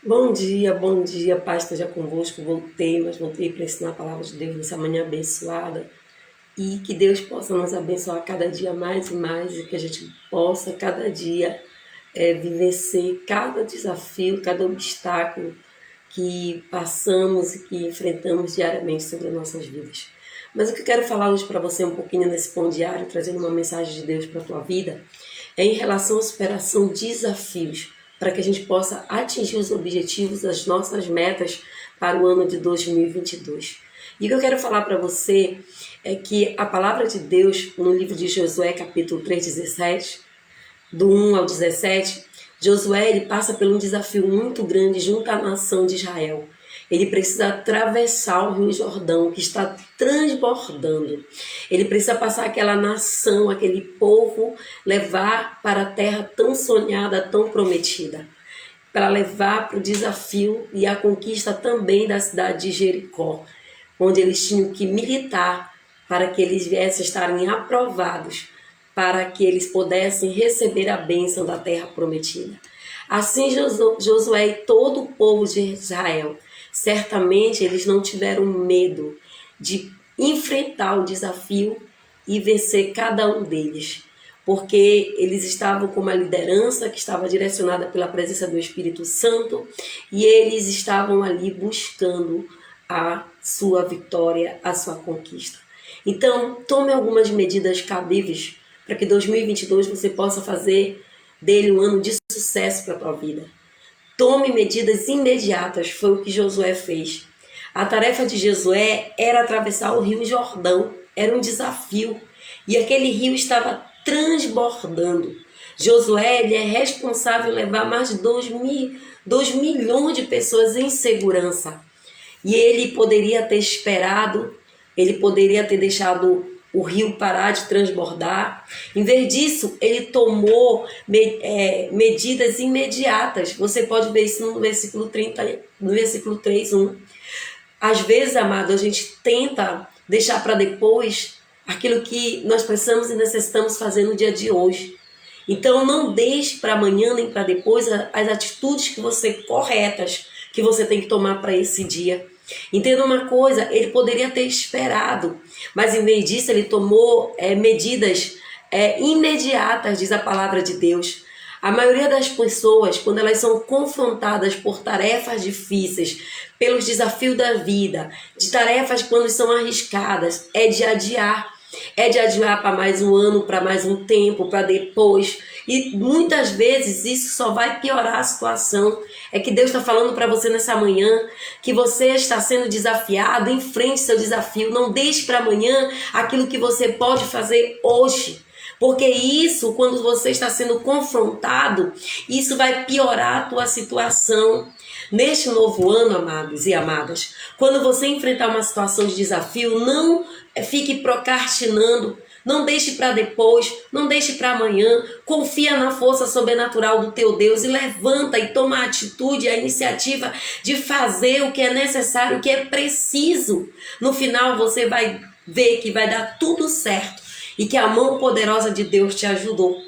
Bom dia, paz esteja convosco. Voltei para ensinar a palavra de Deus nessa manhã abençoada e que Deus possa nos abençoar cada dia mais e mais e que a gente possa cada dia vivencer cada desafio, cada obstáculo que passamos e que enfrentamos diariamente sobre as nossas vidas. Mas o que eu quero falar hoje para você um pouquinho nesse pão diário, trazendo uma mensagem de Deus para a tua vida, é em relação à superação de desafios, para que a gente possa atingir os objetivos, as nossas metas para o ano de 2022. E o que eu quero falar para você é que a palavra de Deus, no livro de Josué, capítulo 3:17, do 1 ao 17, Josué ele passa por um desafio muito grande junto à nação de Israel. Ele precisa atravessar o Rio Jordão, que está transbordando. Ele precisa passar aquela nação, aquele povo, levar para a terra tão sonhada, tão prometida. Para levar para o desafio e a conquista também da cidade de Jericó, onde eles tinham que militar para que eles viessem estarem aprovados, para que eles pudessem receber a bênção da terra prometida. Assim Josué e todo o povo de Israel, certamente eles não tiveram medo de enfrentar o desafio e vencer cada um deles, porque eles estavam com uma liderança que estava direcionada pela presença do Espírito Santo e eles estavam ali buscando a sua vitória, a sua conquista. Então, tome algumas medidas cabíveis para que 2022 você possa fazer dele um ano de sucesso para a tua vida. Tome medidas imediatas, foi o que Josué fez. A tarefa de Josué era atravessar o Rio Jordão, era um desafio, e aquele rio estava transbordando. Josué ele é responsável por levar mais de 2 milhões de pessoas em segurança. E ele poderia ter esperado, ele poderia ter deixado o rio parar de transbordar. Em vez disso, ele tomou medidas imediatas. Você pode ver isso no versículo 30, no versículo 3:1. Às vezes, amado, a gente tenta deixar para depois aquilo que nós precisamos e necessitamos fazer no dia de hoje. Então, não deixe para amanhã nem para depois as atitudes corretas que você tem que tomar para esse dia. Entenda uma coisa, ele poderia ter esperado, mas em vez disso ele tomou medidas imediatas, diz a palavra de Deus. A maioria das pessoas, quando elas são confrontadas por tarefas difíceis, pelos desafios da vida, de tarefas quando são arriscadas, é de adiar para mais um ano, para mais um tempo, para depois. E muitas vezes isso só vai piorar a situação. É que Deus está falando para você nessa manhã que você está sendo desafiado, enfrente seu desafio. Não deixe para amanhã aquilo que você pode fazer hoje. Porque isso, quando você está sendo confrontado, isso vai piorar a tua situação. Neste novo ano, amados e amadas, quando você enfrentar uma situação de desafio, não fique procrastinando. Não deixe para depois, não deixe para amanhã. Confia na força sobrenatural do teu Deus e levanta e toma a atitude, a iniciativa de fazer o que é necessário, o que é preciso. No final você vai ver que vai dar tudo certo e que a mão poderosa de Deus te ajudou.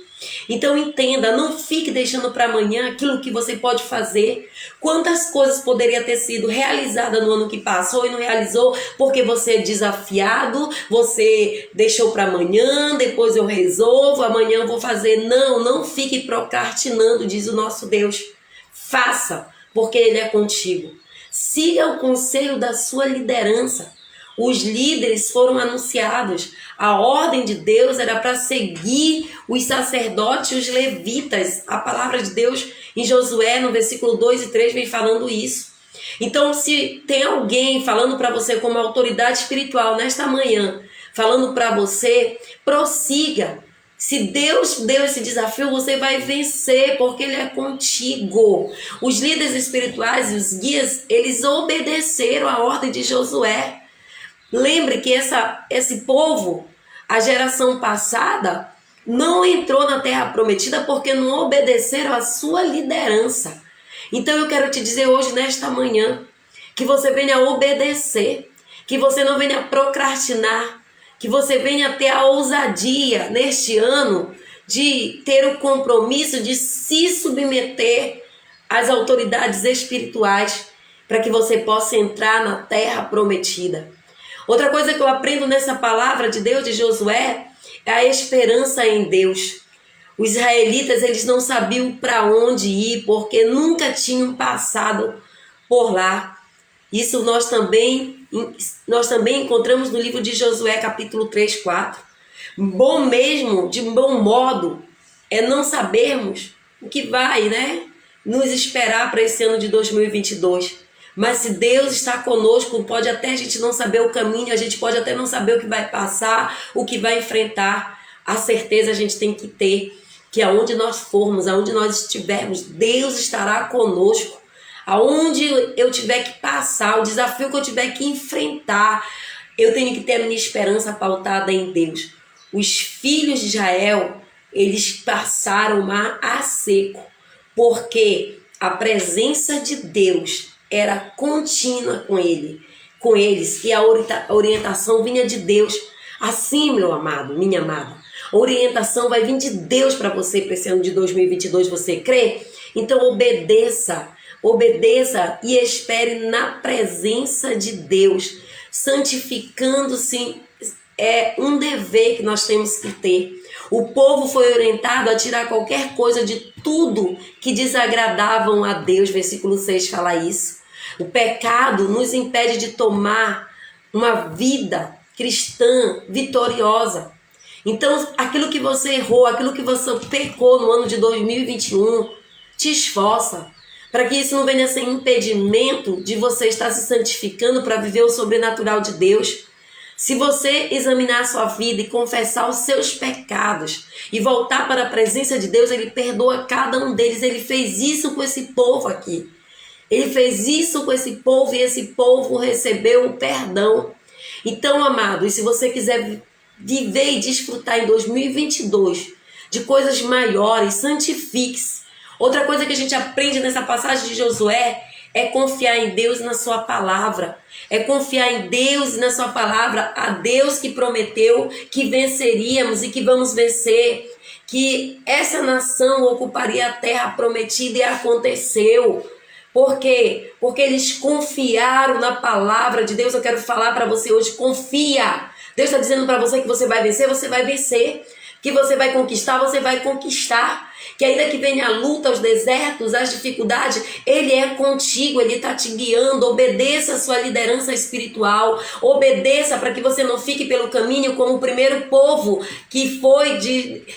Então entenda, não fique deixando para amanhã aquilo que você pode fazer. Quantas coisas poderia ter sido realizada no ano que passou e não realizou porque você é desafiado, você deixou para amanhã, depois eu resolvo, amanhã eu vou fazer. Não fique procrastinando, diz o nosso Deus. Faça, porque Ele é contigo. Siga o conselho da sua liderança. Os líderes foram anunciados. A ordem de Deus era para seguir os sacerdotes e os levitas. A palavra de Deus em Josué, no versículo 2 e 3, vem falando isso. Então, se tem alguém falando para você como autoridade espiritual nesta manhã, falando para você, prossiga. Se Deus deu esse desafio, você vai vencer, porque Ele é contigo. Os líderes espirituais e os guias, eles obedeceram a ordem de Josué. Lembre que esse povo, a geração passada, não entrou na terra prometida porque não obedeceram à sua liderança. Então eu quero te dizer hoje, nesta manhã, que você venha obedecer, que você não venha procrastinar, que você venha ter a ousadia neste ano de ter o compromisso de se submeter as autoridades espirituais para que você possa entrar na terra prometida. Outra coisa que eu aprendo nessa palavra de Deus, de Josué, é a esperança em Deus. Os israelitas, eles não sabiam para onde ir, porque nunca tinham passado por lá. Isso nós também encontramos no livro de Josué, capítulo 3, 4. Bom mesmo, de bom modo, é não sabermos o que vai, nos esperar para esse ano de 2022. Mas se Deus está conosco, pode até a gente não saber o caminho, a gente pode até não saber o que vai passar, o que vai enfrentar. A certeza a gente tem que ter que aonde nós formos, aonde nós estivermos, Deus estará conosco. Aonde eu tiver que passar, o desafio que eu tiver que enfrentar, eu tenho que ter a minha esperança pautada em Deus. Os filhos de Israel, eles passaram o mar a seco, porque a presença de Deus era contínua com eles, e a orientação vinha de Deus. Assim, meu amado, minha amada, a orientação vai vir de Deus para você para esse ano de 2022, você crê? Então obedeça e espere na presença de Deus. Santificando-se é um dever que nós temos que ter. O povo foi orientado a tirar qualquer coisa de tudo que desagradavam a Deus. Versículo 6 fala isso. O pecado nos impede de tomar uma vida cristã vitoriosa. Então, aquilo que você errou, aquilo que você pecou no ano de 2021, te esforça para que isso não venha a ser impedimento de você estar se santificando para viver o sobrenatural de Deus. Se você examinar a sua vida e confessar os seus pecados e voltar para a presença de Deus, Ele perdoa cada um deles. Ele fez isso com esse povo aqui. Ele fez isso com esse povo e esse povo recebeu o perdão. Então, amado, e se você quiser viver e desfrutar em 2022 de coisas maiores, santifique-se. Outra coisa que a gente aprende nessa passagem de Josué é confiar em Deus e na sua palavra. É confiar em Deus e na sua palavra, a Deus que prometeu que venceríamos e que vamos vencer, que essa nação ocuparia a terra prometida e aconteceu. Por quê? Porque eles confiaram na palavra de Deus. Eu quero falar para você hoje, confia. Deus está dizendo para você que você vai vencer, você vai vencer. Que você vai conquistar, você vai conquistar. Que ainda que venha a luta, os desertos, as dificuldades, Ele é contigo, Ele está te guiando. Obedeça a sua liderança espiritual. Obedeça para que você não fique pelo caminho como o primeiro povo que foi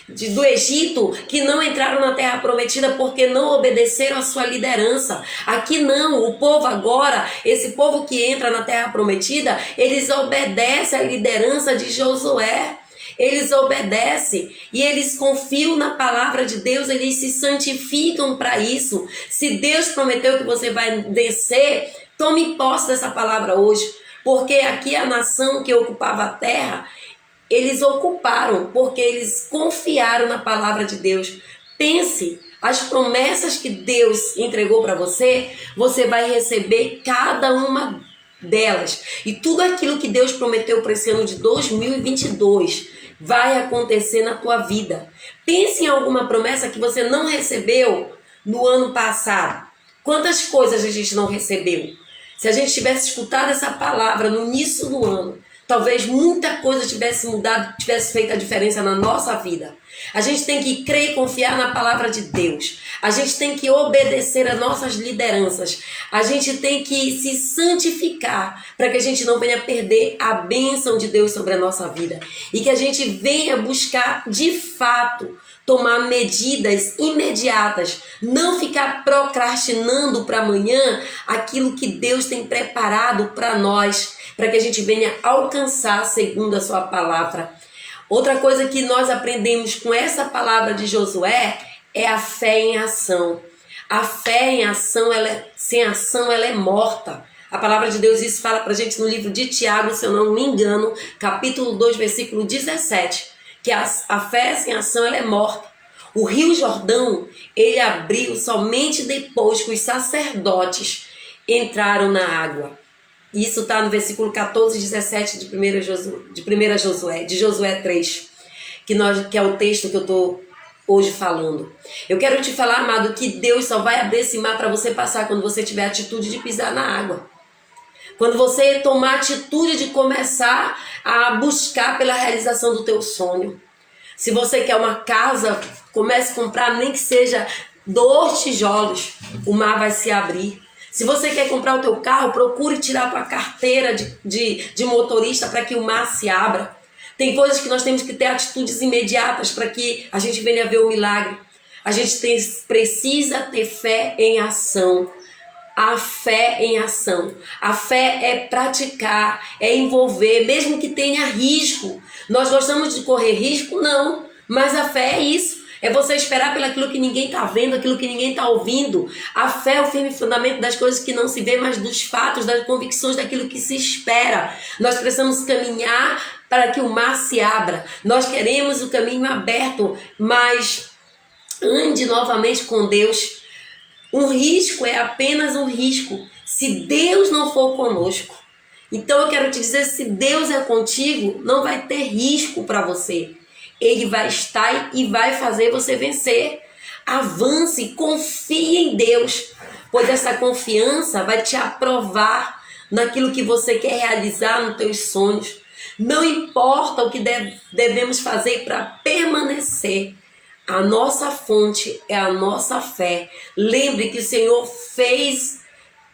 do Egito, que não entraram na terra prometida porque não obedeceram a sua liderança. Aqui não, o povo agora, esse povo que entra na terra prometida, eles obedecem à liderança de Josué. Eles obedecem e eles confiam na palavra de Deus, eles se santificam para isso. Se Deus prometeu que você vai descer, tome posse dessa palavra hoje, porque aqui a nação que ocupava a terra, eles ocuparam porque eles confiaram na palavra de Deus. Pense, as promessas que Deus entregou para você, você vai receber cada uma delas. E tudo aquilo que Deus prometeu para esse ano de 2022 vai acontecer na tua vida. Pense em alguma promessa que você não recebeu no ano passado. Quantas coisas a gente não recebeu? Se a gente tivesse escutado essa palavra no início do ano, talvez muita coisa tivesse mudado, tivesse feito a diferença na nossa vida. A gente tem que crer e confiar na palavra de Deus. A gente tem que obedecer às nossas lideranças. A gente tem que se santificar para que a gente não venha perder a bênção de Deus sobre a nossa vida. E que a gente venha buscar de fato tomar medidas imediatas, não ficar procrastinando para amanhã aquilo que Deus tem preparado para nós, para que a gente venha alcançar segundo a sua palavra. Outra coisa que nós aprendemos com essa palavra de Josué é a fé em ação. A fé em ação, sem ação, ela é morta. A palavra de Deus isso fala para a gente no livro de Tiago, se eu não me engano, capítulo 2, versículo 17, que a fé sem ação ela é morta. O Rio Jordão, ele abriu somente depois que os sacerdotes entraram na água. Isso está no versículo 14 e 17 de 1 Josué, de Josué 3, que é o texto que eu estou hoje falando. Eu quero te falar, amado, que Deus só vai abrir esse mar para você passar quando você tiver a atitude de pisar na água. Quando você tomar a atitude de começar a buscar pela realização do teu sonho. Se você quer uma casa, comece a comprar, nem que seja 2 tijolos, o mar vai se abrir. Se você quer comprar o teu carro, procure tirar a tua carteira de motorista para que o mar se abra. Tem coisas que nós temos que ter atitudes imediatas para que a gente venha ver o milagre. A gente precisa ter fé em ação. A fé em ação. A fé é praticar, é envolver, mesmo que tenha risco. Nós gostamos de correr risco? Não. Mas a fé é isso. É você esperar pelo aquilo que ninguém está vendo, aquilo que ninguém está ouvindo. A fé é o firme fundamento das coisas que não se vê, mas dos fatos, das convicções, daquilo que se espera. Nós precisamos caminhar para que o mar se abra. Nós queremos o caminho aberto, mas ande novamente com Deus. Um risco é apenas um risco se Deus não for conosco. Então eu quero te dizer, se Deus é contigo, não vai ter risco para você. Ele vai estar e vai fazer você vencer. Avance, confie em Deus, pois essa confiança vai te aprovar naquilo que você quer realizar nos teus sonhos. Não importa o que devemos fazer para permanecer. A nossa fonte é a nossa fé. Lembre que o Senhor fez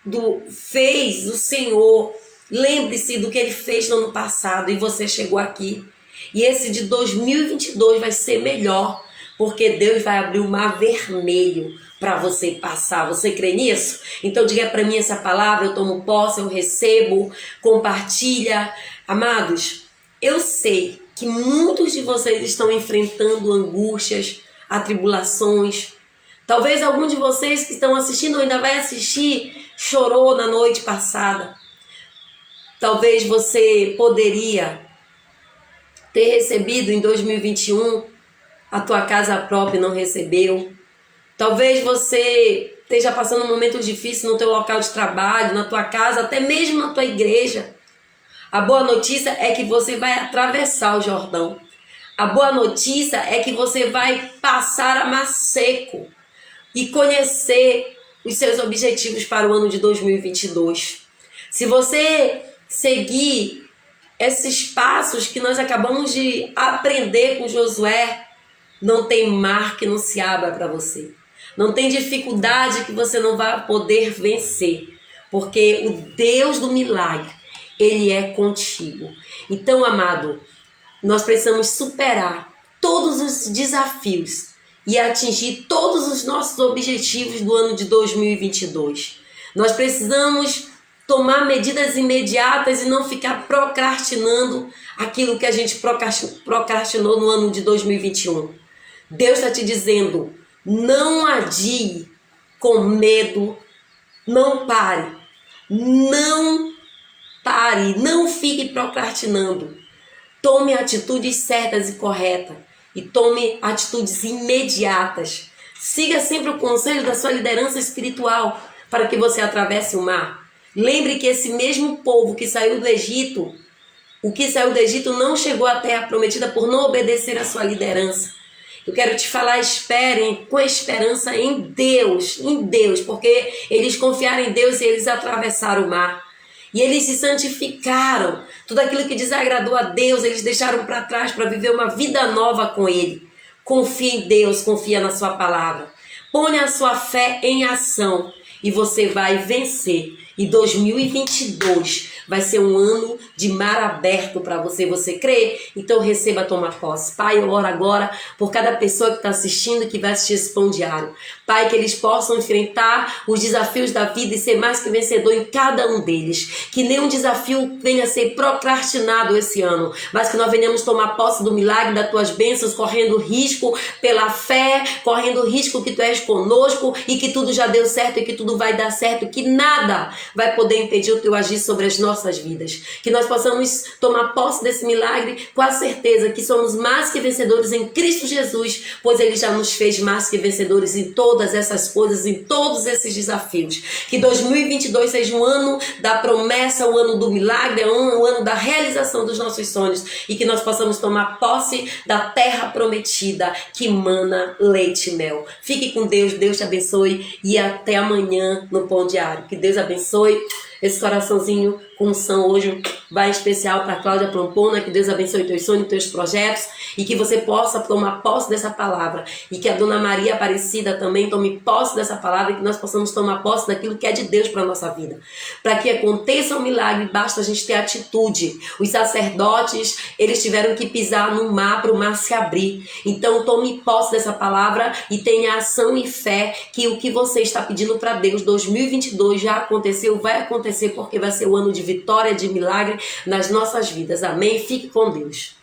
o Senhor. Lembre-se do que Ele fez no ano passado e você chegou aqui. E esse de 2022 vai ser melhor, porque Deus vai abrir o mar vermelho para você passar. Você crê nisso? Então diga para mim essa palavra, eu tomo posse, eu recebo, compartilha. Amados, eu sei que muitos de vocês estão enfrentando angústias, atribulações. Talvez algum de vocês que estão assistindo ou ainda vai assistir, chorou na noite passada. Talvez você poderia ter recebido em 2021 a tua casa própria e não recebeu. Talvez você esteja passando um momento difícil no teu local de trabalho, na tua casa, até mesmo na tua igreja. A boa notícia é que você vai atravessar o Jordão. A boa notícia é que você vai passar a mar seco e conhecer os seus objetivos para o ano de 2022. Se você seguir esses passos que nós acabamos de aprender com Josué, não tem mar que não se abra para você. Não tem dificuldade que você não vai poder vencer, porque o Deus do milagre, Ele é contigo. Então, amado, nós precisamos superar todos os desafios e atingir todos os nossos objetivos do ano de 2022. Nós precisamos tomar medidas imediatas e não ficar procrastinando aquilo que a gente procrastinou no ano de 2021. Deus está te dizendo, não adie com medo, não pare, não fique procrastinando. Tome atitudes certas e corretas e tome atitudes imediatas. Siga sempre o conselho da sua liderança espiritual para que você atravesse o mar. Lembre que esse mesmo povo que saiu do Egito, o que saiu do Egito não chegou à terra prometida por não obedecer à sua liderança. Eu quero te falar, esperem com esperança em Deus, porque eles confiaram em Deus e eles atravessaram o mar. E eles se santificaram. Tudo aquilo que desagradou a Deus, eles deixaram para trás para viver uma vida nova com Ele. Confia em Deus, confia na sua palavra. Ponha a sua fé em ação e você vai vencer. E 2022 vai ser um ano de mar aberto para você. Você crê? Então receba, toma posse. Pai, eu oro agora por cada pessoa que está assistindo e que vai assistir esse Pão Diário. Pai, que eles possam enfrentar os desafios da vida e ser mais que vencedor em cada um deles. Que nenhum desafio venha a ser procrastinado esse ano, mas que nós venhamos tomar posse do milagre das tuas bênçãos, correndo risco pela fé, correndo risco que tu és conosco e que tudo já deu certo e que tudo vai dar certo, que nada vai poder impedir o teu agir sobre as nossas vidas. Que nós possamos tomar posse desse milagre com a certeza que somos mais que vencedores em Cristo Jesus, pois Ele já nos fez mais que vencedores em todas todas essas coisas, em todos esses desafios. Que 2022 seja um ano da promessa, um ano do milagre, um ano da realização dos nossos sonhos e que nós possamos tomar posse da terra prometida que mana leite e mel. Fique com Deus, Deus te abençoe e até amanhã no Pão Diário. Que Deus abençoe. Esse coraçãozinho com unção hoje vai especial para Cláudia Plampona. Que Deus abençoe teus sonhos, teus projetos e que você possa tomar posse dessa palavra e que a Dona Maria Aparecida também tome posse dessa palavra e que nós possamos tomar posse daquilo que é de Deus para a nossa vida. Para que aconteça um milagre, basta a gente ter atitude. Os sacerdotes, eles tiveram que pisar no mar para o mar se abrir. Então tome posse dessa palavra e tenha ação e fé que o que você está pedindo para Deus 2022 já aconteceu, vai acontecer porque vai ser o ano de vitória, de milagre nas nossas vidas. Amém? Fique com Deus.